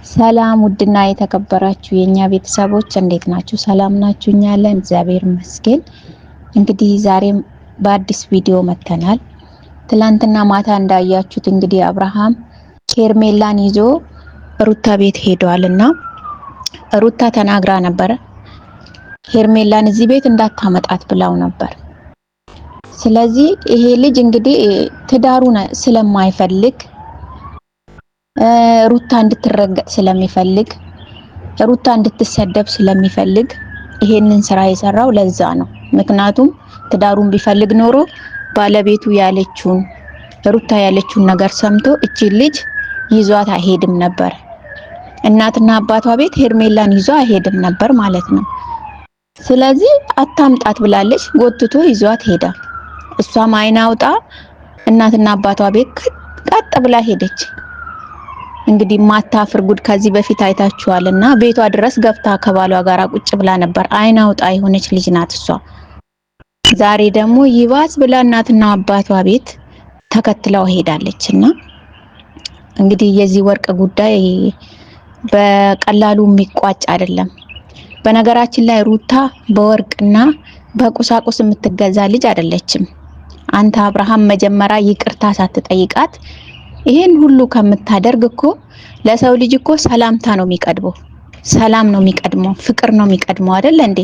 ሰላም ውድና የተከበራችሁ የኛ ቤተሰቦች እንዴት ናችሁ? ሰላም ናችሁ? እኛ አለን እግዚአብሔር ይመስገን። እንግዲህ ዛሬም በአዲስ ቪዲዮ መተናል። ትላንትና ማታ እንዳያችሁት እንግዲህ አብርሃም ሄርሜላን ይዞ ሩታ ቤት ሄዷልና ሩታ ተናግራ ነበር። ሄርሜላን እዚህ ቤት እንዳታመጣት ብላው ነበር። ስለዚህ ይሄ ልጅ እንግዲህ ትዳሩን ስለማይፈልግ ሩታ እንድትረገጥ ስለሚፈልግ ሩታ እንድትሰደብ ስለሚፈልግ ይሄንን ስራ የሰራው ለዛ ነው። ምክንያቱም ትዳሩን ቢፈልግ ኖሮ ባለቤቱ ያለችውን ሩታ ያለችውን ነገር ሰምቶ እቺ ልጅ ይዟት አይሄድም ነበር። እናትና አባቷ ቤት ሄርሜላን ይዞ አይሄድም ነበር ማለት ነው። ስለዚህ አታምጣት ብላለች፣ ጎትቶ ይዟት ሄዳ። እሷም አይን አውጣ እናትና አባቷ ቤት ቀጥ ብላ ሄደች። እንግዲህ ማታፍር ጉድ ከዚህ በፊት አይታችኋልና ቤቷ ድረስ ገብታ ከባሏ ጋር ቁጭ ብላ ነበር። አይን አውጣ የሆነች ልጅ ናት እሷ። ዛሬ ደግሞ ይባስ ብላ እናትና አባቷ ቤት ተከትለው ሄዳለችና እንግዲህ የዚህ ወርቅ ጉዳይ በቀላሉ የሚቋጭ አይደለም። በነገራችን ላይ ሩታ በወርቅና በቁሳቁስ የምትገዛ ልጅ አይደለችም። አንተ አብርሃም መጀመሪያ ይቅርታ ሳትጠይቃት ይሄን ሁሉ ከምታደርግ እኮ ለሰው ልጅ እኮ ሰላምታ ነው የሚቀድመው፣ ሰላም ነው የሚቀድመው፣ ፍቅር ነው የሚቀድመው አይደል እንዴ?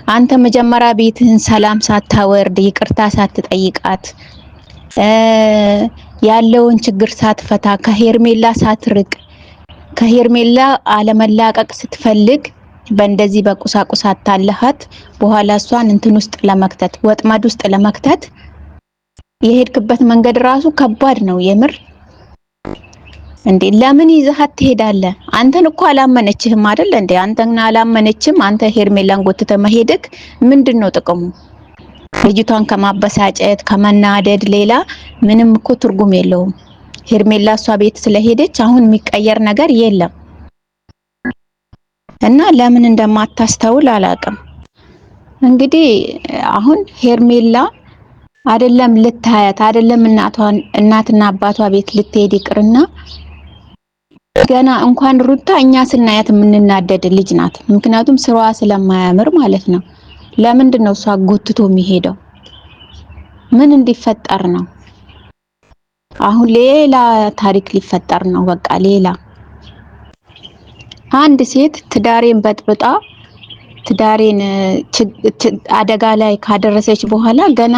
አንተ መጀመሪያ ቤትህን ሰላም ሳታወርድ ይቅርታ ሳትጠይቃት ያለውን ችግር ሳትፈታ ከሄርሜላ ሳትርቅ ከሄርሜላ አለመላቀቅ ስትፈልግ በእንደዚህ በቁሳቁስ አታለሃት በኋላ እሷን እንትን ውስጥ ለመክተት ወጥመድ ውስጥ ለመክተት የሄድክበት መንገድ ራሱ ከባድ ነው የምር። እንዴ ለምን ይዘሃት ትሄዳለህ? አንተን እኮ አላመነችህም አይደል እንዴ? አንተን አላመነችም። አንተ ሄርሜላን ጎትተ መሄድክ ምንድነው ጥቅሙ? ልጅቷን ከማበሳጨት ከመናደድ ሌላ ምንም እኮ ትርጉም የለውም። ሄርሜላ እሷ ቤት ስለሄደች አሁን የሚቀየር ነገር የለም እና ለምን እንደማታስተውል አላውቅም። እንግዲህ አሁን ሄርሜላ አይደለም ልታያት አይደለም እናትና አባቷ ቤት ልትሄድ ይቅርና ገና እንኳን ሩታ እኛ ስናያት የምንናደድ ልጅ ናት። ምክንያቱም ስራዋ ስለማያምር ማለት ነው። ለምንድን ነው እሷ ጎትቶ የሚሄደው? ምን እንዲፈጠር ነው? አሁን ሌላ ታሪክ ሊፈጠር ነው። በቃ ሌላ አንድ ሴት ትዳሬን በጥብጣ ትዳሬን አደጋ ላይ ካደረሰች በኋላ ገና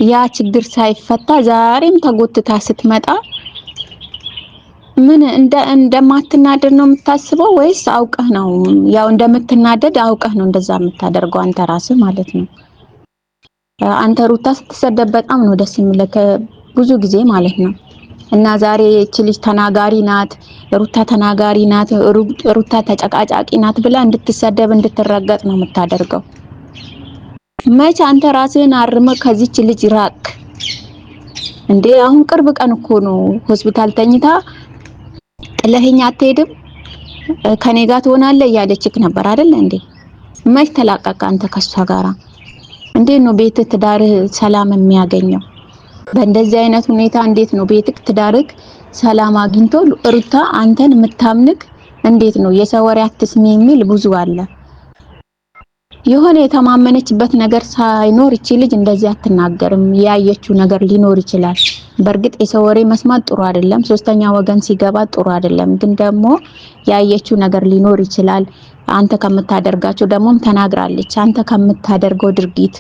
ያ ችግር ሳይፈታ ዛሬም ተጎትታ ስትመጣ ምን እንደማትናደድ ነው የምታስበው? ወይስ አውቀህ ነው? ያው እንደምትናደድ አውቀህ ነው እንደዛ የምታደርገው አንተ ራስህ ማለት ነው። አንተ ሩታ ስትሰደብ በጣም ነው ደስ የሚልህ ብዙ ጊዜ ማለት ነው። እና ዛሬ እቺ ልጅ ተናጋሪ ናት፣ ሩታ ተናጋሪ ናት፣ ሩታ ተጨቃጫቂ ናት ብላ እንድትሰደብ እንድትረገጥ ነው የምታደርገው። መቼ አንተ ራስህን አርመህ ከዚች ልጅ ራቅ እንዴ? አሁን ቅርብ ቀን እኮ ነው ሆስፒታል ተኝታ ጥለኸኝ አትሄድም ከኔ ጋር ትሆናለህ እያለችክ ነበር አይደል እንዴ? መች ተላቀቀ አንተ ከሷ ጋራ? እንዴት ነው ቤት ትዳርህ ሰላም የሚያገኘው? በእንደዚህ አይነት ሁኔታ እንዴት ነው ቤትክ ትዳርክ ሰላም አግኝቶ ሩታ አንተን የምታምንክ? እንዴት ነው የሰው ወሬ አትስሚ የሚል ብዙ አለ። የሆነ የተማመነችበት ነገር ሳይኖር እቺ ልጅ እንደዚህ አትናገርም። ያየችው ነገር ሊኖር ይችላል። በእርግጥ የሰው ወሬ መስማት ጥሩ አይደለም፣ ሶስተኛ ወገን ሲገባ ጥሩ አይደለም። ግን ደግሞ ያየችው ነገር ሊኖር ይችላል። አንተ ከምታደርጋቸው ደግሞ ተናግራለች። አንተ ከምታደርገው ድርጊት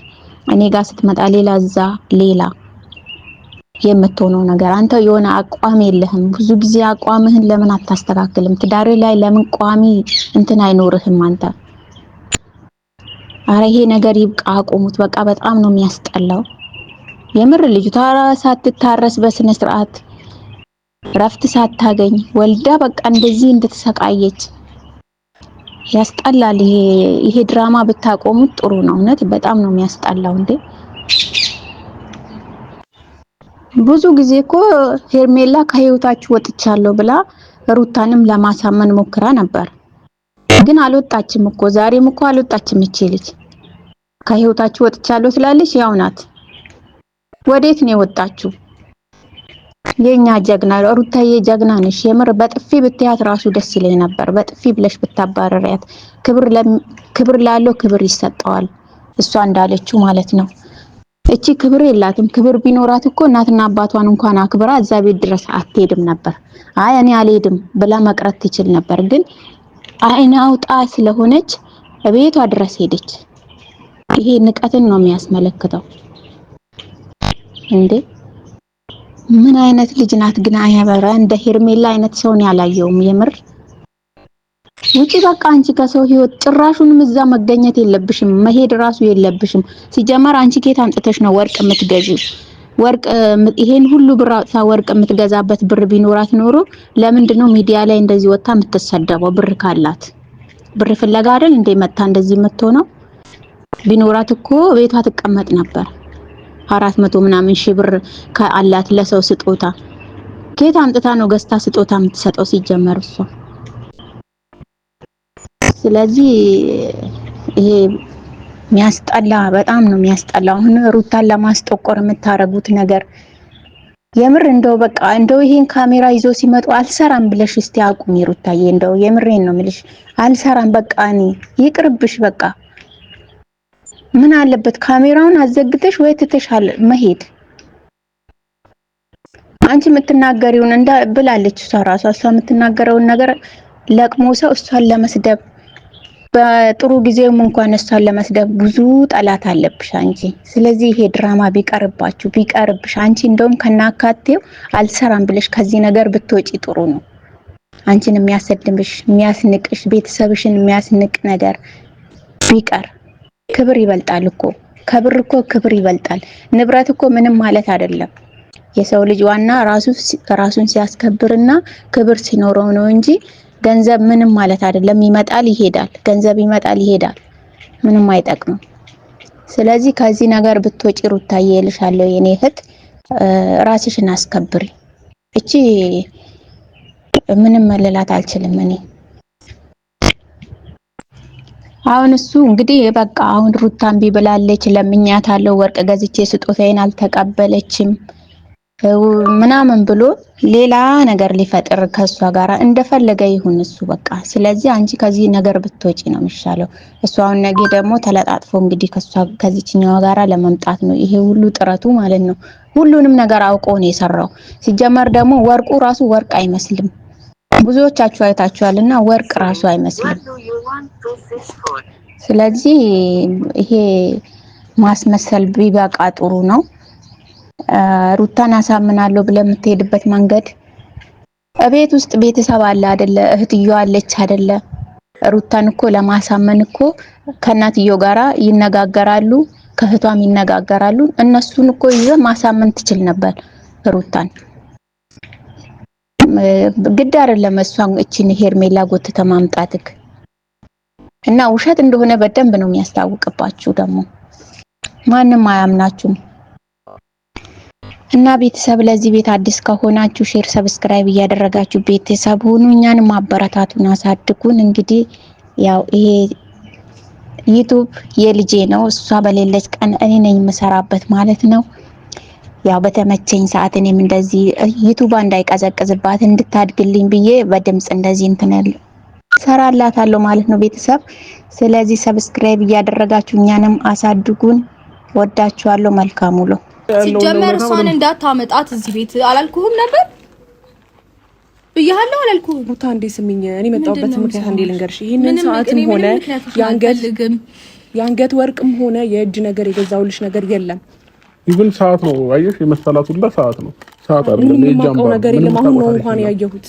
እኔ ጋር ስትመጣ ሌላ እዛ ሌላ የምትሆነው ነገር አንተ የሆነ አቋም የለህም። ብዙ ጊዜ አቋምህን ለምን አታስተካክልም? ትዳር ላይ ለምን ቋሚ እንትን አይኖርህም አንተ? አረ ይሄ ነገር ይብቃ፣ አቁሙት በቃ። በጣም ነው የሚያስጠላው የምር። ልጅቷ ሳትታረስ በስነ ስርዓት ረፍት ሳታገኝ ወልዳ በቃ እንደዚህ እንድትሰቃየች ያስጠላል። ይሄ ድራማ ብታቆሙት ጥሩ ነው። እውነት በጣም ነው የሚያስጠላው እንዴ። ብዙ ጊዜ እኮ ሄርሜላ ከህይወታችሁ ወጥቻለሁ ብላ ሩታንም ለማሳመን ሞክራ ነበር፣ ግን አልወጣችም እኮ። ዛሬም እኮ አልወጣችም። እቺ ልጅ ከህይወታችሁ ወጥቻለሁ ስላለች ያው ናት። ወዴት ነው የወጣችሁ? የኛ ጀግና ሩታዬ ጀግና ነሽ። የምር በጥፊ ብትያት ራሱ ደስ ይለኝ ነበር። በጥፊ ብለሽ ብታባረሪያት። ክብር ላለው ክብር ይሰጠዋል። እሷ እንዳለችው ማለት ነው። እቺ ክብር የላትም። ክብር ቢኖራት እኮ እናትና አባቷን እንኳን አክብራ እዛ ቤት ድረስ አትሄድም ነበር። አይ እኔ አልሄድም ብላ መቅረት ትችል ነበር። ግን አይን አውጣ ስለሆነች ቤቷ ድረስ ሄደች። ይሄ ንቀትን ነው የሚያስመለክተው እንዴ! ምን አይነት ልጅ ናት ግን? አያበራ እንደ ሄርሜላ አይነት ሰውን ያላየውም የምር። ውጪ በቃ አንቺ ከሰው ህይወት ጭራሹንም እዛ መገኘት የለብሽም፣ መሄድ ራሱ የለብሽም። ሲጀመር አንቺ ከየት አምጥተሽ ነው ወርቅ የምትገዢው? ወርቅ ይሄን ሁሉ ብር ወርቅ የምትገዛበት ብር ቢኖራት ኖሮ ለምንድን ነው ሚዲያ ላይ እንደዚህ ወጣ የምትሰደበው? ብር ካላት ብር ፍለጋ አይደል እንደ መጣ እንደዚህ የምትሆነው? ቢኖራት እኮ ቤቷ ትቀመጥ ነበር። 400 ምናምን ሺህ ብር ካላት ለሰው ስጦታ ከየት አምጥታ ነው ገዝታ ስጦታ የምትሰጠው ሲጀመር እሷ? ስለዚህ ይሄ የሚያስጠላ በጣም ነው የሚያስጠላው። አሁን ሩታን ለማስጠቆር የምታረጉት ነገር የምር እንደው በቃ እንደው ይሄን ካሜራ ይዞ ሲመጡ አልሰራም ብለሽ እስቲ አቁሚ ሩታዬ። እንደው የምሬን ነው የምልሽ አልሰራም በቃ እኔ ይቅርብሽ በቃ። ምን አለበት ካሜራውን አዘግተሽ ወይ ትተሻል መሄድ። አንቺ የምትናገሪውን እንደ ብላለች እሷ ራሷ የምትናገረውን ነገር ለቅሞ ሰው እሷን ለመስደብ በጥሩ ጊዜውም እንኳን እሷን ለመስደብ ብዙ ጠላት አለብሽ አንቺ። ስለዚህ ይሄ ድራማ ቢቀርብሽ አንቺ እንደውም ከናካቴው አልሰራም ብለሽ ከዚህ ነገር ብትወጪ ጥሩ ነው። አንቺን የሚያሰድብሽ የሚያስንቅሽ ቤተሰብሽን የሚያስንቅ ነገር ቢቀር ክብር ይበልጣል እኮ። ከብር እኮ ክብር ይበልጣል። ንብረት እኮ ምንም ማለት አይደለም። የሰው ልጅ ዋና ራሱን ሲያስከብርና ክብር ሲኖረው ነው እንጂ ገንዘብ ምንም ማለት አይደለም። ይመጣል ይሄዳል፣ ገንዘብ ይመጣል ይሄዳል፣ ምንም አይጠቅምም። ስለዚህ ከዚህ ነገር ብትወጪ ሩታዬ እልሻለሁ የኔ እህት፣ ራስሽን አስከብሪ። እቺ ምንም መለላት አልችልም እኔ። አሁን እሱ እንግዲህ በቃ አሁን ሩታን ቢብላለች ለምኛታለሁ፣ ወርቅ ገዝቼ ስጦታዬን አልተቀበለችም ምናምን ብሎ ሌላ ነገር ሊፈጥር ከሷ ጋር እንደፈለገ ይሁን እሱ በቃ። ስለዚህ አንቺ ከዚህ ነገር ብትወጪ ነው የሚሻለው። እሱ አሁን ነገ ደግሞ ተለጣጥፎ እንግዲህ ከዚህኛዋ ጋራ ለመምጣት ነው ይሄ ሁሉ ጥረቱ ማለት ነው። ሁሉንም ነገር አውቆ ነው የሰራው። ሲጀመር ደግሞ ወርቁ ራሱ ወርቅ አይመስልም። ብዙዎቻችሁ አይታችኋልና ወርቅ ራሱ አይመስልም። ስለዚህ ይሄ ማስመሰል ቢበቃ ጥሩ ነው። ሩታን አሳምናለሁ ብለህ የምትሄድበት መንገድ እቤት ውስጥ ቤተሰብ አለ አይደለ? እህትዮ አለች አይደለ? ሩታን እኮ ለማሳመን እኮ ከእናትዮ ጋራ ይነጋገራሉ፣ ከእህቷም ይነጋገራሉ። እነሱን እኮ ይዘህ ማሳመን ትችል ነበር ሩታን። ግድ አይደለም እሷን እቺን ሄርሜላ ጎትተ ማምጣትክ እና ውሸት እንደሆነ በደንብ ነው የሚያስታውቅባችሁ። ደግሞ ማንም አያምናችሁም። እና ቤተሰብ ለዚህ ቤት አዲስ ከሆናችሁ ሼር፣ ሰብስክራይብ እያደረጋችሁ ቤተሰብ ሁኑ። እኛንም አበረታቱን፣ አሳድጉን። እንግዲህ ያው ይሄ ዩቲዩብ የልጄ ነው። እሷ በሌለች ቀን እኔ ነኝ የምሰራበት ማለት ነው። ያው በተመቸኝ ሰዓት እኔም እንደዚህ ዩቲዩብ እንዳይቀዘቅዝባት እንድታድግልኝ ብዬ በድምጽ እንደዚህ እንትነል ሰራላታለሁ ማለት ነው ቤተሰብ። ስለዚህ ሰብስክራይብ እያደረጋችሁ እኛንም አሳድጉን። ወዳችኋለሁ። መልካም ውሎ። ሲጀመር እሷን እንዳታመጣት እዚህ ቤት አላልኩህም ነበር? ብያለሁ አላልኩህም? ሩታ እንዴ ስሚኝ፣ እኔ መጣሁበት ምክንያት እንዴ ልንገርሽ። ይሄንን ሰዓትም ሆነ የአንገት ወርቅም ሆነ የእጅ ነገር የገዛውልሽ ነገር የለም። ይሁን ሰዓት ነው አየሽ፣ የመሰላት ሁላ ሰዓት ነው። ሰዓት አይደለም የጃምባ ነገር የለም። አሁን ነው እንኳን ያየሁት።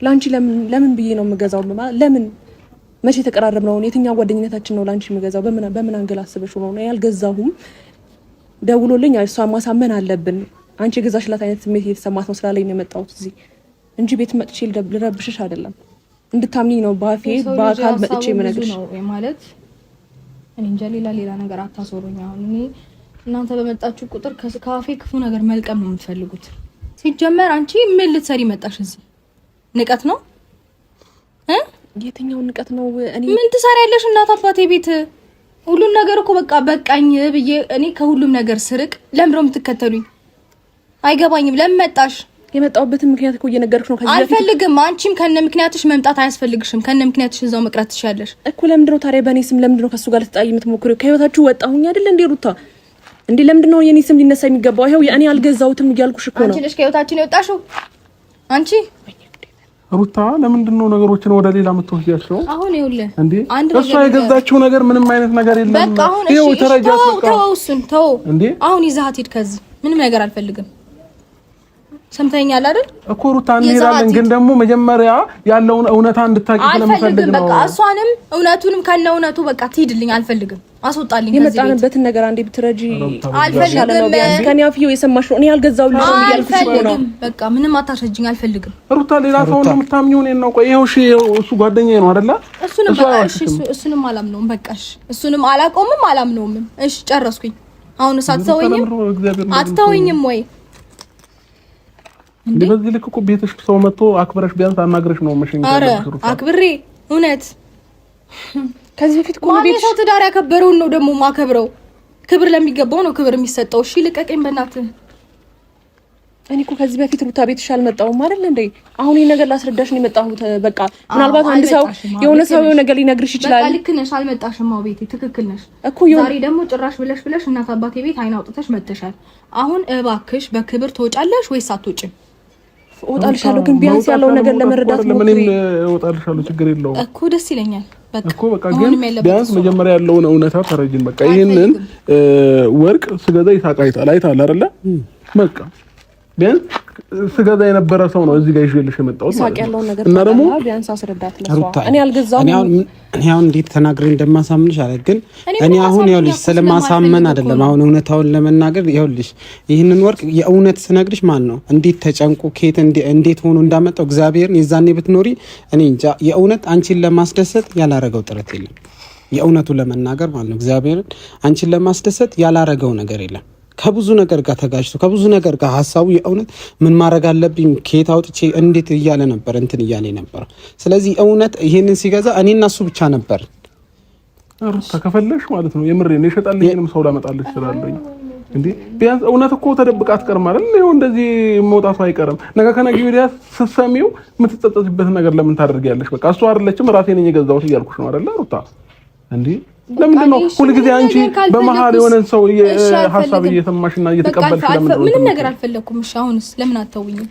ላንቺ ለምን ብዬ ነው የምገዛው? ለምን መቼ ተቀራረብነው? የትኛው ጓደኝነታችን ነው ላንቺ የምገዛው? በምን አንገል አስበሽ ነው? ያልገዛሁም ደውሎልኝ እሷ ማሳመን አለብን። አንቺ የገዛሽላት አይነት ስሜት እየተሰማት ነው ስላለኝ ነው የመጣሁት እዚህ እንጂ ቤት መጥቼ ልረብሽሽ አይደለም። እንድታምኚኝ ነው ባፌ በአካል መጥቼ የምነግርሽ ነው ማለት። እኔ እንጃ ሌላ ነገር አታሶሩኝ። አሁን እኔ እናንተ በመጣችሁ ቁጥር ከካፌ ክፉ ነገር መልቀም ነው የምትፈልጉት። ሲጀመር አንቺ ምን ልትሰሪ መጣሽ እዚህ? ንቀት ነው የትኛው ንቀት ነው? እኔ ምን ትሰሪያለሽ እናት አባቴ ቤት? ሁሉም ነገር እኮ በቃ በቃኝ ብዬ እኔ ከሁሉም ነገር ስርቅ ለምንድነው የምትከተሉኝ? አይገባኝም። ለምን መጣሽ? የመጣሁበትን ምክንያት እኮ እየነገርኩሽ ነው። ከዚህ አልፈልግም። አንቺም ከነ ምክንያትሽ መምጣት አያስፈልግሽም። ከነ ምክንያትሽ እዛው መቅረት ትችያለሽ እኮ። ለምንድነው ታዲያ በእኔ ስም ለምንድነው ከሱ ጋር ልትጣይ የምትሞክሪው? ከህይወታችሁ ወጣሁኝ አይደል እንዴ ሩታ? እንዴ ለምንድነው የኔ ስም ሊነሳ የሚገባው? ይሄው እኔ አልገዛሁትም እያልኩሽ እኮ ነው። አንቺ ነሽ ከህይወታችን የወጣሽው አንቺ ሩታ። ለምንድነው ነገሮችን ወደ ሌላ የምትወስጃቸው? አሁን ይኸውልህ እንዴ እሷ የገዛችው ነገር ምንም አይነት ነገር የለም። በቃ አሁን ይኸው ተረጃት። በቃ ተው እሱን ተው። አሁን ይዘሃት ሂድ ከዚህ። ምንም ነገር አልፈልግም። ሰምተኛል አይደል እኮ ሩታ። እንሄዳለን ግን ደግሞ መጀመሪያ ያለውን እውነታ እንድታቂ ስለምፈልግ ነው። በቃ እሷንም እውነቱንም ከነ እውነቱ በቃ ትሂድልኝ። አልፈልግም። አስወጣልኝ ከዚህ ቤት። የመጣንበትን ነገር አንዴ ብትረጂ አልፈልግም። ከኔ አፍዮ የሰማሽው እኔ አልገዛሁልሽም እያልኩሽ ነው። በቃ ምንም አታሸጅኝ። አልፈልግም ሩታ። ሌላ ሰው እንደምታምኚው እኔን ነው። ቆይ ይኸው እሺ፣ እሱ ጓደኛዬ ነው አይደለ? እሱንም አላምነውም። በቃ እሺ፣ እሱንም አላቆምም አላምነውም። እሺ ጨረስኩኝ። አሁን አትተወኝም ወይ? እንዴ በዚህ ልክ እኮ ቤትሽ ሰው መጥቶ አክብረሽ ቢያንስ አናግረሽ ነው መሸኝ። አረ አክብሬ እውነት ከዚህ በፊት እኮ ቤት ሰው ትዳር ያከበረውን ነው ደግሞ ማከብረው። ክብር ለሚገባው ነው ክብር የሚሰጠው። እሺ ልቀቀኝ በእናትህ። እኔ እኮ ከዚህ በፊት ሩታ ቤትሽ አልመጣሁም አይደል እንዴ? አሁን ይሄን ነገር ላስረዳሽ ነው የመጣሁት። በቃ ምናልባት አንድ ሰው የሆነ ነገር ሊነግርሽ ይችላል። በቃ ልክ ነሽ፣ አልመጣሽም። አዎ ቤቴ ትክክል ነሽ እኮ። ዛሬ ደግሞ ጭራሽ ብለሽ እናት አባቴ ቤት አይን አውጥተሽ መተሻል። አሁን እባክሽ በክብር ትወጫለሽ ወይስ አትወጪም? እወጣልሻለሁ ግን ቢያንስ ያለው ነገር ለመረዳት ነው። ምንም እወጣልሻለሁ፣ ችግር የለውም እኮ ደስ ይለኛል። እኮ በቃ ግን ቢያንስ መጀመሪያ ያለውን እውነታ ተረጅን። በቃ ይሄንን ወርቅ ስገዛ ይሳቃይታል አይታል አይደለ? በቃ ቢያንስ ስገዛ የነበረ ሰው ነው እዚህ ጋር ይዤልሽ የመጣሁት ማለት ነው። እና ደግሞ ቢያንስ አስረዳት ለሷ። እኔ አልገዛሁም። እኔ አሁን እንዴት ተናግሬ እንደማሳምንሽ አለ። ግን እኔ አሁን ይኸውልሽ ስለማሳመን አይደለም፣ አሁን እውነታውን ለመናገር ይኸውልሽ ይህንን ወርቅ የእውነት ስነግርሽ ማን ነው እንዴት ተጨንቆ ከየት እንዴት ሆኖ እንዳመጣው እግዚአብሔርን የዛኔ ብትኖሪ እኔ እንጃ። የእውነት አንቺን ለማስደሰት ያላረገው ጥረት የለም። የእውነቱ ለመናገር ማለት ነው እግዚአብሔርን አንቺን ለማስደሰት ያላረገው ነገር የለም። ከብዙ ነገር ጋር ተጋጭቶ ከብዙ ነገር ጋር ሐሳቡ የእውነት ምን ማድረግ አለብኝ ከየት አውጥቼ እንዴት እያለ ነበር እንትን እያለ ነበር። ስለዚህ እውነት ይሄንን ሲገዛ እኔና እሱ ብቻ ነበር። ሩታ ከፈለሽ ማለት ነው የምሬን የሸጣልኝንም ሰው ላመጣልሽ ስላለኝ እንዴ ቢያንስ እውነት እኮ ተደብቃ አትቀርም አይደል? ይኸው እንደዚህ መውጣቱ አይቀርም። ነገ ከነገ ወዲያ ስትሰሚው የምትጸጸትበት ነገር ለምን ታደርጊያለሽ? በቃ እሱ አይደለችም ራሴ ነኝ የገዛሁት እያልኩሽ ነው አይደል ሩታ? እንዴ ለምንድን ነው ሁልጊዜ አንቺ በመሀል የሆነ ሰው ሐሳብ እየሰማሽና እየተቀበልሽ ለምን ነው? ምንም ነገር አልፈለኩም። እሺ አሁንስ ለምን አተውኝም?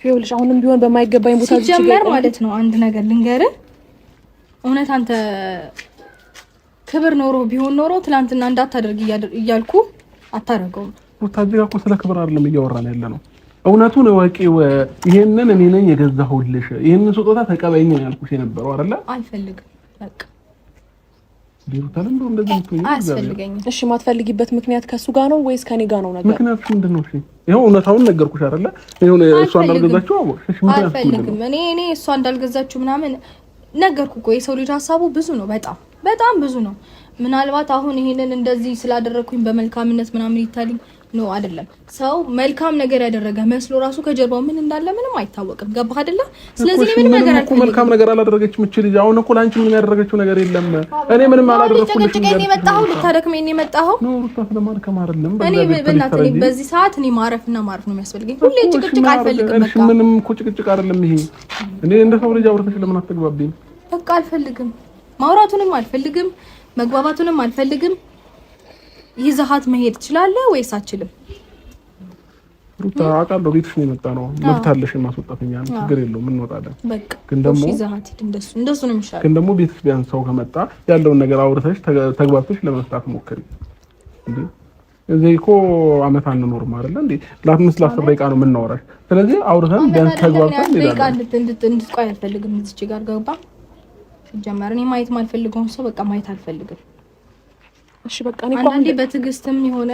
ይኸውልሽ አሁንም ቢሆን በማይገባኝ ቦታ ሲጀመር ማለት ነው አንድ ነገር ልንገርህ። እውነት አንተ ክብር ኖሮ ቢሆን ኖሮ ትላንትና እንዳታደርግ እያልኩ አታረገውም። ወታደጋ እኮ ስለ ክብር አይደለም እያወራን ያለ ነው። እውነቱን ወቂው ይሄንን እኔ ነኝ የገዛሁልሽ፣ ይሄንን ስጦታ ተቀበይኝ ያልኩሽ የነበረው አይደለ? አልፈልግም በቃ ዲሩታለም ነው እንደዚህ ነው። አያስፈልገኝም። እሺ ማትፈልጊበት ምክንያት ከሱ ጋር ነው ወይስ ከኔ ጋር ነው? ነገር ምክንያቱ ምንድነው? እሺ ይሄው እውነታውን ነገርኩሽ አይደለ? ይሄው እሷ እንዳልገዛችሁ አወቅሽ። እሺ ምክንያቱ አልፈልግም። እኔ እሷ እንዳልገዛችሁ ምናምን ነገርኩ እኮ። የሰው ልጅ ሀሳቡ ብዙ ነው፣ በጣም ብዙ ነው። ምናልባት አሁን ይሄንን እንደዚህ ስላደረኩኝ በመልካምነት ምናምን ይታልኝ ነው አይደለም። ሰው መልካም ነገር ያደረገ መስሎ ራሱ ከጀርባው ምን እንዳለ ምንም አይታወቅም። ገባህ አይደለ? ስለዚህ ምንም ነገር አልፈልግም። መልካም ነገር አላደረገችም እቺ ልጅ። አሁን እኮ ላንቺ ምንም ያደረገችው ነገር የለም። እኔ ምንም አላደረኩም። ልትጨቀጭቀኝ የመጣኸው ልታደክመኝ የመጣኸው ነው። ሩታ ስለማድከም አይደለም። እኔ በእናትህ በዚህ ሰዓት እኔ ማረፍ ነው የሚያስፈልገኝ። ሁሌ ጭቅጭቅ አልፈልግም። በቃ ምንም እኮ ጭቅጭቅ አይደለም ይሄ። እኔ እንደ ሰው ልጅ አውርተሽ ለምን አትግባቢኝ? በቃ አልፈልግም። ማውራቱንም አልፈልግም። መግባባቱንም አልፈልግም። ይዘሃት መሄድ ትችላለህ ወይስ አትችልም? ሩታ አውቃለሁ ቤትሽ ነው የመጣ ነው። መብታለሽ ማስወጣትኛ ነው። ችግር የለውም እንወጣለን። በቃ ግን ደግሞ ይዘሃት እንደሱ ነው የሚሻለው። ግን ደግሞ ቤትሽ ቢያንስ ሰው ከመጣ ያለውን ነገር አውርተሽ ተግባብተሽ ለመፍታት ሞክሪ። እንዴ እዚህ እኮ አመት አንኖርም አይደል እንዴ? ለአምስት ለአስር ደቂቃ ነው የምናወራሽ። ስለዚህ አውርተን ቢያንስ ተግባብተን ደቂቃ እንድትቆይ አልፈልግም። እዚች ጋር ገባ ሲጀመር እኔ ማየት ማልፈልገውን ሰው በቃ ማየት አልፈልግም። እሺ በቃ እኔ አንዴ በትዕግስትም የሆነ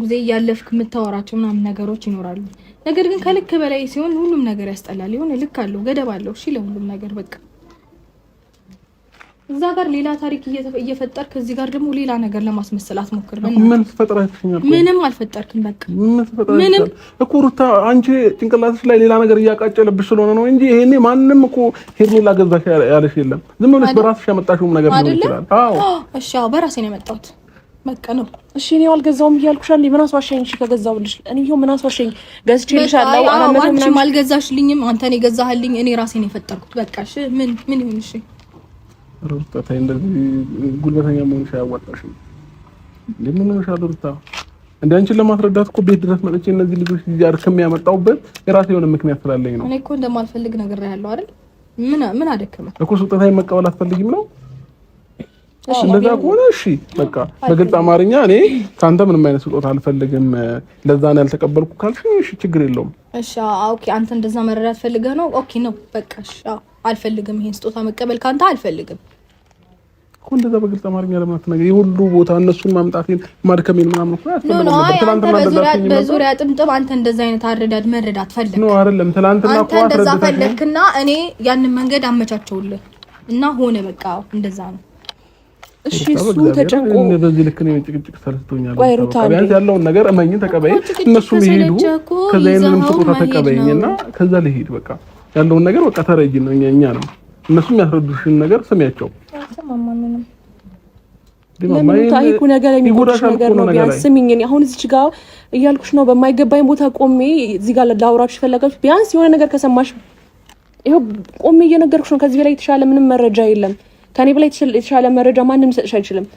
ጊዜ እያለፍክ የምታወራቸው ምናምን ነገሮች ይኖራሉ። ነገር ግን ከልክ በላይ ሲሆን ሁሉም ነገር ያስጠላል። የሆነ ልክ አለው፣ ገደብ አለው። እሺ ለሁሉም ነገር በቃ እዛ ጋር ሌላ ታሪክ እየፈጠርክ እዚህ ጋር ደግሞ ሌላ ነገር ለማስመሰል አትሞክር። ምን ፈጠራችኛል? ምንም አልፈጠርክም። በቃ ምንም እኮ ሩታ አንቺ ጭንቅላትሽ ላይ ሌላ ነገር እያቃጨለብሽ ስለሆነ ነው እንጂ ይሄኔ ማንንም እኮ ሄርሜላ ገዛሽ ያለሽ የለም። ዝም ብለሽ በራስሽ ያመጣሽው ነገር ነው ይችላል። አዎ እሺ አዎ በራሴ ነው የመጣሁት። በቃ ነው። እሺ እኔ አልገዛውም እያልኩሽ አይደል? ምን አስዋሸኝ? እሺ ከገዛውልሽ እኔ ይሄው ምን አስዋሸኝ? ገዝቼልሻለሁ። አንቺ አልገዛሽልኝም፣ አንተ ነው የገዛህልኝ። እኔ ራሴ ነው የፈጠርኩት። በቃ እሺ ምን ይሁን? እሺ ሩታ ታይ እንደዚህ ጉልበተኛ መሆንሽ አያዋጣሽም። ለምን ነው ሻሉታ እንደ አንቺን ለማስረዳት እኮ ቤት ድረስ መጥቼ እነዚህ ልጆች እያርክም ያመጣውበት የራሴ የሆነ ምክንያት ስላለኝ ነው። እኔ እኮ እንደማልፈልግ ነገር ያለው አይደል? ምን አደከመ እኮ ስጦታዬን መቀበል አትፈልጊም ነው? እሺ እንደዛ ከሆነ እሺ በቃ በግልጽ አማርኛ እኔ ካንተ ምንም አይነት ስጦታ አልፈልግም፣ ለዛ ነው ያልተቀበልኩ ካልሽ እሺ ችግር የለውም። እሺ ኦኬ፣ አንተ እንደዛ መረዳት ፈልገህ ነው? ኦኬ ነው በቃ እሺ። አልፈልግም፣ ይሄን ስጦታ መቀበል ካንተ አልፈልግም እኮ እንደዛ በግልጽ አማርኛ ለምን አትነግሪኝ? የሁሉ ቦታ እነሱን ማምጣቴን ማድከሜን ምናምን እኮ አትፈልግም። በዙሪያ ጥምጥም አንተ እንደዛ አይነት አረዳድ መረዳት ፈልግ ነው አይደለም? ትናንትና እኮ እንደዛ ፈለክና እኔ ያንን መንገድ አመቻቸውልህ እና ሆነ በቃ እንደዛ ነው። እሺ እሱ ተጨንቆ በዚህ ልክ ነው ጭቅጭቅ ሰልስቶኛል። ቢያንስ ያለውን ነገር እመኝ ተቀበይ፣ እነሱም ይሄዱ፣ ከዛ የእነሱም ስጦታ ተቀበይኝና ከዛ ልሄድ። በቃ ያለውን ነገር በቃ ተረጂ ነው እኛ ነው እነሱም ያስረዱሽን ነገር ስሚያቸው። ለምን ታይኩ ነገር የሚጎዳሽ ነገር ነው? ቢያንስ ስሚኝ፣ አሁን እዚች ጋር እያልኩሽ ነው በማይገባኝ ቦታ ቆሜ እዚህ ጋር ላውራችሁ ፈለጋችሁ። ቢያንስ የሆነ ነገር ከሰማሽ ይሄው ቆሜ እየነገርኩሽ ነው። ከዚህ በላይ የተሻለ ምንም መረጃ የለም። ከኔ በላይ የተሻለ መረጃ ማንም ሰጥሽ አይችልም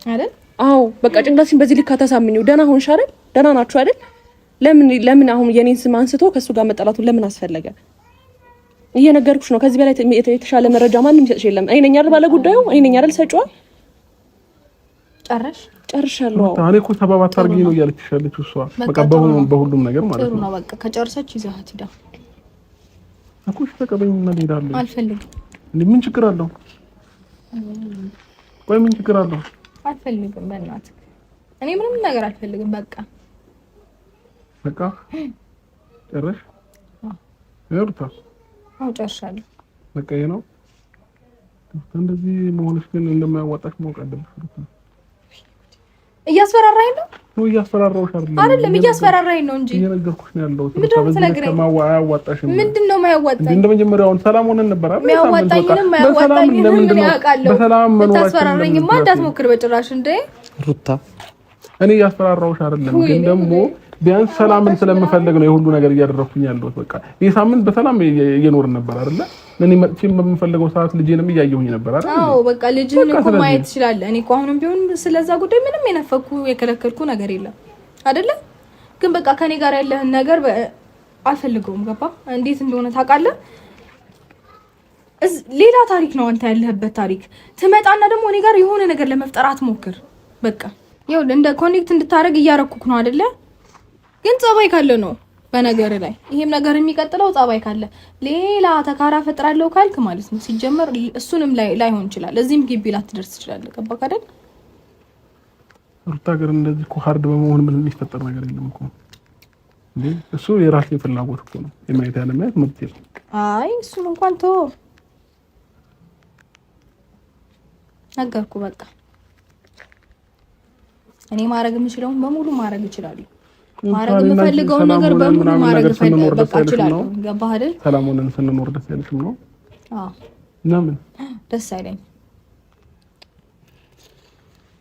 አይደል? አዎ በቃ ጭንቅላትሽን በዚህ ልክ አታሳምኚው። ደህና ሆንሽ አይደል? ደህና ናችሁ አይደል? ለምን አሁን የኔን ስም አንስቶ ከሱ ጋር መጣላቱ ለምን አስፈለገ? እየነገርኩሽ ነው። ከዚህ በላይ የተሻለ መረጃ ማንም ሰጥሽ የለም። እኔ ነኝ አይደል ባለ ጉዳዩ? እኔ ነኝ አይደል ሰጪዋ? ጨርሻለሁ። እኔ እኮ ሰበብ አታርጊ ነው እያለችሽ ያለችው እሷ። በቃ በሁሉም ነገር ማለት ነው። በቃ ከጨርሰች ይዛት ሂዳ እኮ ተቀበኝ እና ልሄዳለሁ። አልፈልግም። ምን ችግር አለው? ቆይ ምን ችግር አለው? አልፈልግም። በእናትህ እኔ ምንም ነገር አልፈልግም። በቃ ጨረሽ? ይርታ ጨርሻለሁ። በቃ ይሄ ነው። እንደዚህ መሆንሽ ግን እንደማያዋጣሽ ማወቅ አለብሽ። እያስፈራራኝ ነው? እያስፈራራሁሽ አይደለም እያስፈራራኝ ነው እንጂ እየነገርኩሽ ነው ያለው። አያዋጣሽም። ምንድነው የማያዋጣኝ? እንደመጀመሪያው ሰላም ሆነን ነበር አይደል? የሚያዋጣኝንም ማያዋጣኝንም ምን ያውቃለሁ? ታስፈራራኝማ እንዳትሞክር በጭራሽ። እንደ ሩታ እኔ እያስፈራራሁሽ አይደለም፣ ግን ደግሞ ቢያንስ ሰላምን ስለምፈልግ ነው የሁሉ ነገር እያደረኩኝ ያለሁት። በቃ ይሄ ሳምንት በሰላም እየኖርን ነበር አይደል? እኔ መጥቼም በምፈልገው ሰዓት ልጄንም እያየሁኝ ነበር አይደል? አዎ በቃ ልጅህን እኮ ማየት ትችላለህ። እኔ እኮ አሁንም ቢሆን ስለዛ ጉዳይ ምንም የነፈኩ የከለከልኩ ነገር የለም አይደለ? ግን በቃ ከኔ ጋር ያለህን ነገር አልፈልገውም። ገባ? እንዴት እንደሆነ ታውቃለህ? ሌላ ታሪክ ነው አንተ ያለህበት ታሪክ። ትመጣና ደግሞ እኔ ጋር የሆነ ነገር ለመፍጠር አትሞክር። በቃ ይኸውልህ እንደ ኮኔክት እንድታረግ እያረኩክ ነው አይደለ? ግን ጸባይ ካለ ነው በነገር ላይ ይሄም ነገር የሚቀጥለው ጸባይ ካለ ሌላ ተካራ ፈጥራለሁ ካልክ ማለት ነው። ሲጀመር እሱንም ላይሆን ይችላል። እዚህም ግቢ ላትደርስ ይችላል። ገባክ አይደል? ሩታ ግን እንደዚህ እኮ ሃርድ በመሆን ምን የሚፈጠር ነገር የለም እኮ እንዴ። እሱ የራሴ ፍላጎት እኮ ነው። የማየት ያለ ማየት መብት ነው። አይ እሱን እንኳን ተው ነገርኩ። በቃ እኔ ማድረግ የምችለውን በሙሉ ማድረግ እችላለሁ። ማድረግ የምፈልገው ነገር በሙሉ ማድረግ እችላለሁ። ገባህ አይደል? ሰላም ሆነን ስንኖር ደስ አይልሽም ነው? አዎ። ለምን ደስ አይለኝም?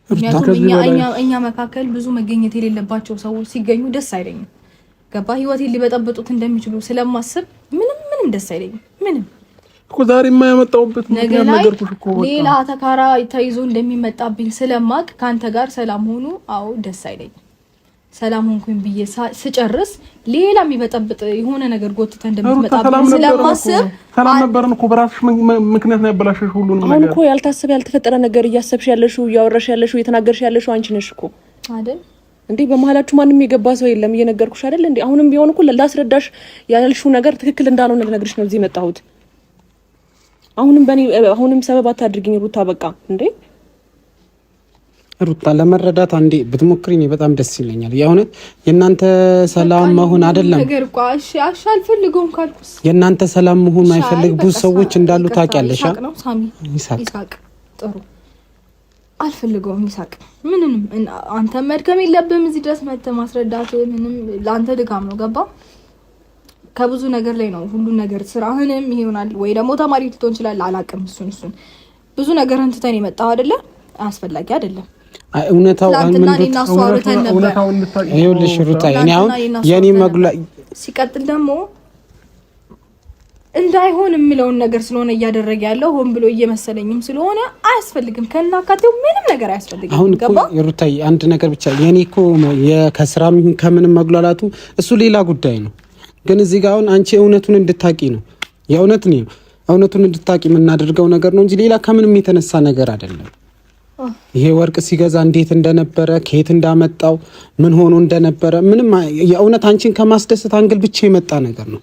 ምክንያቱም እኛ መካከል ብዙ መገኘት የሌለባቸው ሰዎች ሲገኙ ደስ አይለኝም። ገባህ? ህይወቴን ሊበጠብጡት እንደሚችሉ ስለማስብ ምንም ደስ አይለኝም። ምንም እኮ ዛሬ የማያመጣውበት ምክንያት ነገርኩሽ እኮ ሌላ ተካራ ተይዞ እንደሚመጣብኝ ስለማቅ ካንተ ጋር ሰላም ሆኑ። አዎ ደስ አይለኝም። ሰላም ሆንኩኝ ብዬ ስጨርስ ሌላ የሚበጠብጥ የሆነ ነገር ጎትተ እንደምትመጣብኝ ስለማስብ ሰላም ነበርን እኮ በራስሽ ምክንያት ነው ያበላሽሽ ሁሉንም ነገር። አሁን እኮ ያልታሰበ ያልተፈጠረ ነገር እያሰብሽ ያለሽው እያወራሽ ያለሽው እየተናገርሽ ያለሽው አንቺ ነሽ እኮ አይደል እንዴ? በመሀላችሁ ማንም የገባ ሰው የለም። እየነገርኩሽ አይደል እንዴ? አሁንም ቢሆን እኮ ላስረዳሽ ያልሽው ነገር ትክክል እንዳልሆነ ልነግርሽ ነው እዚህ የመጣሁት። አሁንም ሰበብ አታድርጊኝ ሩታ። በቃ እንዴ ሩታ ለመረዳት አንዴ ብትሞክሪኝ በጣም ደስ ይለኛል። የእውነት የእናንተ ሰላም መሆን አይደለም ነገር እኮ እሺ አልፈልገውም ካልኩስ የእናንተ ሰላም መሆን ማይፈልግ ብዙ ሰዎች እንዳሉ ታውቂያለሽ። ይሳቅ ጥሩ አልፈልገውም። ይሳቅ ምንም አንተ መድከም የለብህም እዚህ ድረስ መተህ ማስረዳት ምንም ለአንተ ድካም ነው። ገባ? ከብዙ ነገር ላይ ነው ሁሉን ነገር ስራህንም ይሆናል ወይ ደግሞ ተማሪ ልትሆን ይችላል። አላውቅም። እሱን ብዙ ነገር እንትተን የመጣው አይደለ? አስፈላጊ አይደለም። እውነታው ይኸውልሽ ሩታ እኔ አሁን የኔ መግላ ሲቀጥል ደግሞ እንዳይሆን የሚለውን ነገር ስለሆነ እያደረገ ያለው ሆን ብሎ እየመሰለኝም ስለሆነ አያስፈልግም። ከናካቴው ምንም ነገር አያስፈልግም። አሁን እኮ ሩታዬ አንድ ነገር ብቻ የኔ እኮ ከስራም ከምንም መግላላቱ እሱ ሌላ ጉዳይ ነው። ግን እዚህ ጋር አሁን አንቺ እውነቱን እንድታቂ ነው እውነቱን እንድታቂ የምናደርገው ነገር ነው እንጂ ሌላ ከምንም የተነሳ ነገር አይደለም። ይሄ ወርቅ ሲገዛ እንዴት እንደነበረ ከየት እንዳመጣው ምን ሆኖ እንደነበረ ምንም የእውነት አንቺን ከማስደሰት አንግል ብቻ የመጣ ነገር ነው።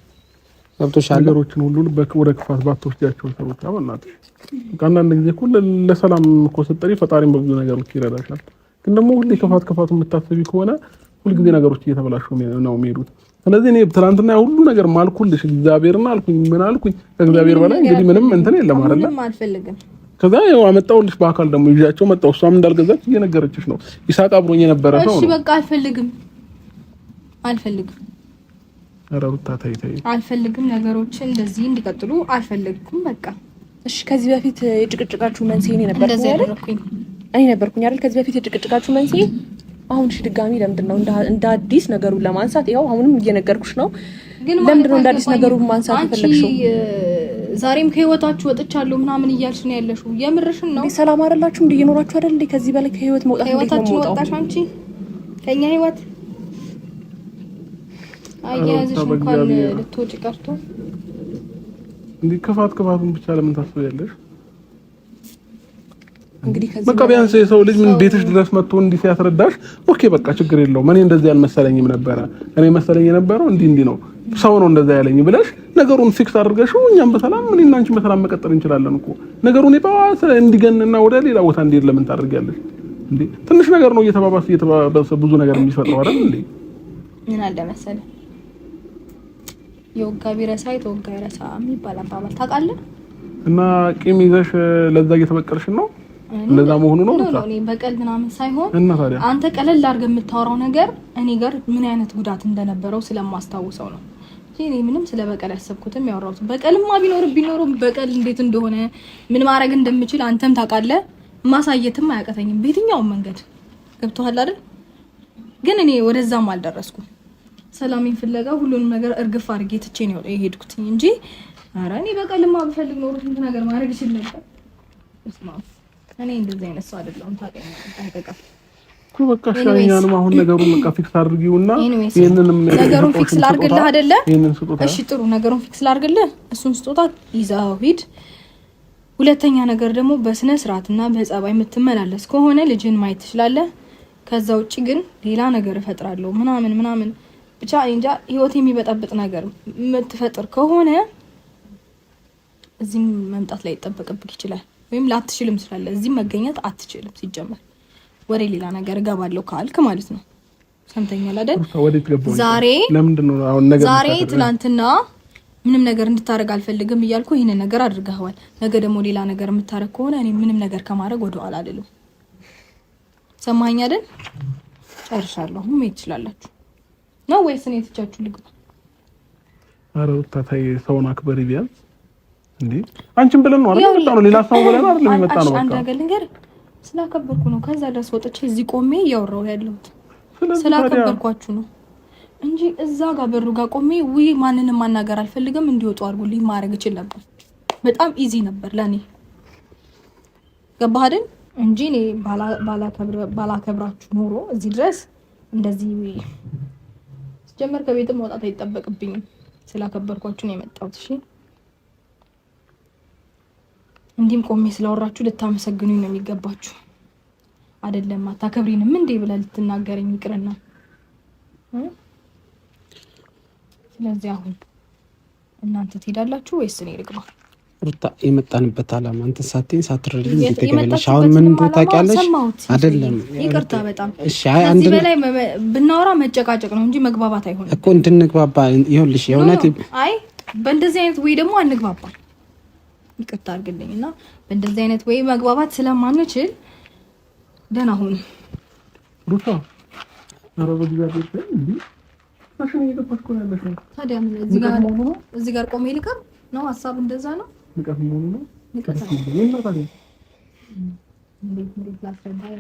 ገብቶሻል? ነገሮችን ሁሉ ወደ ክፋት ባትወስጃቸው ሰዎች አባናት አንዳንድ ጊዜ እኮ ለሰላም እኮ ስትጠሪ ፈጣሪም በብዙ ነገሮች ይረዳሻል። ግን ደግሞ ሁሌ ክፋቱን የምታስቢ ከሆነ ሁልጊዜ ነገሮች እየተበላሹ ነው የሚሄዱት። ስለዚህ እኔ ትናንትና ሁሉ ነገር ማልኩልሽ እግዚአብሔርና አልኩኝ ምን አልኩኝ ከእግዚአብሔር በላይ እንግዲህ ምንም እንትን የለም አይደል? ምንም አልፈልግም። ከዛ ያው አመጣውልሽ በአካል ደግሞ ይዣቸው መጣው። እሷም እንዳልገዛች እየነገረችሽ ነው። ይሳቅ አብሮኝ የነበረ ነው። እሺ በቃ አልፈልግም። ኧረ ሩታ ተይ አልፈልግም። ነገሮችን እንደዚህ እንዲቀጥሉ አልፈልግም። በቃ እሺ። ከዚህ በፊት የጭቅጭቃችሁ መንስኤ እኔ ነበርኩኝ አይደል? ከዚህ በፊት የጭቅጭቃችሁ መንስኤ አሁን እሺ ድጋሚ ለምንድን ነው እንደ አዲስ ነገሩን ለማንሳት? ያው አሁንም እየነገርኩሽ ነው። ለምንድን ነው እንደ አዲስ ነገሩን ማንሳት የፈለግሽው? ዛሬም ከህይወታችሁ ወጥቻለሁ ምናምን እያልሽ ነው ያለሽው? የምርሽን ነው? ሰላም አይደላችሁ እንዴ? እየኖራችሁ አይደል እንዴ? ከዚህ በላይ ከህይወት መውጣት እንዴት ነው የምትወጣው? ወጣሽ አንቺ ከኛ ህይወት አያያዝሽ እንኳን ልትወጪ ቀርቶ እንዴ ክፋቱን ብቻ ለምን ታስቢያለሽ? እንግዲህ ከዚህ በቃ ቢያንስ የሰው ልጅ ምን ቤትሽ ድረስ መጥቶ እንዲህ ሲያስረዳሽ ኦኬ በቃ ችግር የለውም እኔ እንደዚህ አልመሰለኝም ነበረ እኔ መሰለኝ የነበረው እንዲህ ነው ሰው ነው እንደዛ ያለኝ ብለሽ ነገሩን ፊክስ አድርገሽው እኛም በሰላም ምን እና አንቺ በሰላም መቀጠል እንችላለን እኮ። ነገሩን ይባስ እንዲገንና ወደ ሌላ ቦታ እንዲሄድ ለምን ታደርጊያለሽ እንዴ? ትንሽ ነገር ነው እየተባባሰ ብዙ ነገር የሚፈጥረው አይደል እንዴ? ምን አለ መሰለህ የወጋ ቢረሳ የተወጋ ይረሳ የሚባል አባባል ታውቃለህ? እና ቂም ይዘሽ ለዛ እየተበቀልሽ ነው እንደዛ መሆኑ ነው ነው እኔ በቀል ምናምን ሳይሆን አንተ ቀለል አድርገህ የምታወራው ነገር እኔ ጋር ምን አይነት ጉዳት እንደነበረው ስለማስታውሰው ነው። እኔ ምንም ስለ በቀል ያሰብኩትም ያወራሁት በቀልማ ቢኖርም በቀል እንዴት እንደሆነ ምን ማድረግ እንደምችል አንተም ታውቃለህ። ማሳየትም አያቀተኝም በየትኛውም መንገድ ገብቶሃል አይደል? ግን እኔ ወደዛም አልደረስኩም። ሰላሜን ፍለጋ ሁሉንም ነገር እርግፍ አድርጌ ትቼ ነው የሄድኩት እንጂ ኧረ እኔ በቀልማ ብፈልግ ኖሮ እንት ነገር ማድረግ ይችል ነበር። እኔ እንደዚህ አይነት ሰው አይደለሁም ታውቃለህ። አይተቀፍ በቃ ሻኛንም አሁን ነገሩን በቃ ፊክስ አድርጊውና ይሄንንም ነገሩን ፊክስ ላድርግልህ አይደለ? እሺ ጥሩ ነገሩን ፊክስ ላድርግልህ። እሱን ስጦታ ይዘው ሂድ። ሁለተኛ ነገር ደግሞ በስነ ስርዓትና በጸባይ የምትመላለስ ከሆነ ልጅን ማየት ትችላለህ። ከዛ ውጪ ግን ሌላ ነገር እፈጥራለሁ ምናምን ብቻ እንጃ ህይወት የሚበጣበጥ ነገር የምትፈጥር ከሆነ እዚህም መምጣት ላይ ይጠበቅብክ ይችላል ወይም ላትችልም ስላለ እዚህ መገኘት አትችልም። ሲጀመር ወሬ ሌላ ነገር እገባለሁ ካልክ ማለት ነው። ሰምተኛል አይደል? ዛሬ ለምንድን ነው አሁን ነገር ዛሬ ትናንትና ምንም ነገር እንድታረግ አልፈልግም እያልኩ ይሄን ነገር አድርገዋል። ነገ ደግሞ ሌላ ነገር የምታረግ ከሆነ እኔ ምንም ነገር ከማድረግ ወደ ኋላ አልልም። ሰማኸኝ አይደል? ጨርሻለሁ። መሄድ ትችላላችሁ ነው ወይስ እኔ ትቻችሁ ልግባ? ኧረ ወጣታይ ሰውን አክበሪ ቢያንስ እንዴ አንቺም ብለን ነው አይደል? መጣ ነው ሌላ ሰው ብለን አይደል የሚመጣ ነው። በቃ አንድ ነገር ልንገር፣ ስላከበርኩ ነው ከዛ ድረስ ወጥቼ እዚህ ቆሜ እያወራሁ ያለሁት ስላከበርኳችሁ ነው እንጂ እዛ ጋር በሩ ጋር ቆሜ ውይ ማንንም ማናገር አልፈልግም እንዲወጡ አድርጉልኝ ማድረግ እችል ነበር። በጣም ኢዚ ነበር ለኔ። ገባህ አይደል? እንጂ እኔ ባላከብራችሁ ኖሮ እዚህ ድረስ እንደዚህ ጀመር ከቤትም መውጣት አይጠበቅብኝም። ስላከበርኳችሁ ነው የመጣሁት። እሺ እንዲም ቆሜ ስላወራችሁ ልታመሰግኑኝ ነው የሚገባችሁ። አይደለም አታከብሪንም እንዴ ብለህ ልትናገረኝ ይቅርና ስለዚህ አሁን እናንተ ትሄዳላችሁ ወይስ እኔ ልግባ? ሩታ የመጣንበት አላማ አንተ ሳትረልኝ ተገበለሽ። አሁን ምን ታውቂያለሽ አይደለም? ይቅርታ በጣም እሺ። አይ አንድ በላይ ብናወራ መጨቃጨቅ ነው እንጂ መግባባት አይሆንም እኮ። እንድንግባባ ይኸውልሽ የእውነት አይ በእንደዚህ አይነት ወይ ደግሞ አንግባባ። ይቅርታ አድርግልኝና በእንደዚህ አይነት ወይ መግባባት ስለማንችል ደህና ሁን ሩታ። ኧረ በእግዚአብሔር እንዴ ታሽን እየተፈስኩ ነው ያለሽ። ታዲያ ምን እዚህ ጋር ቆሜ ልቀር ነው? ሀሳብ እንደዛ ነው። ንቀት መሆኑ ነው። ንቀት ምን ነው ታዲያ? እንዴት ላስረዳህ?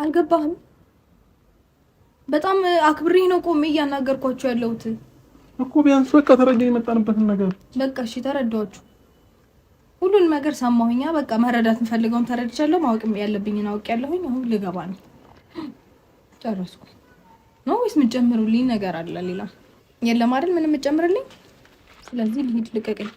አልገባህም? በጣም አክብሬ ነው ቆሜ እያናገርኳችሁ ያለሁት እኮ። ቢያንስ በቃ ተረጋኝ የመጣንበትን ነገር። በቃ እሺ ተረዳኋችሁ። ሁሉን ነገር ሰማሁኛ። በቃ መረዳት እንፈልገውን ተረድቻለሁ። ማወቅ ያለብኝን አውቄያለሁኝ። አሁን ልገባ ነው። ጨረስኩ ነው ወይስ የምትጨምሩልኝ ነገር አለ ሌላ? የለም አይደል? ምንም የምትጨምርልኝ? ስለዚህ ልሂድ፣ ልቀቀኝ።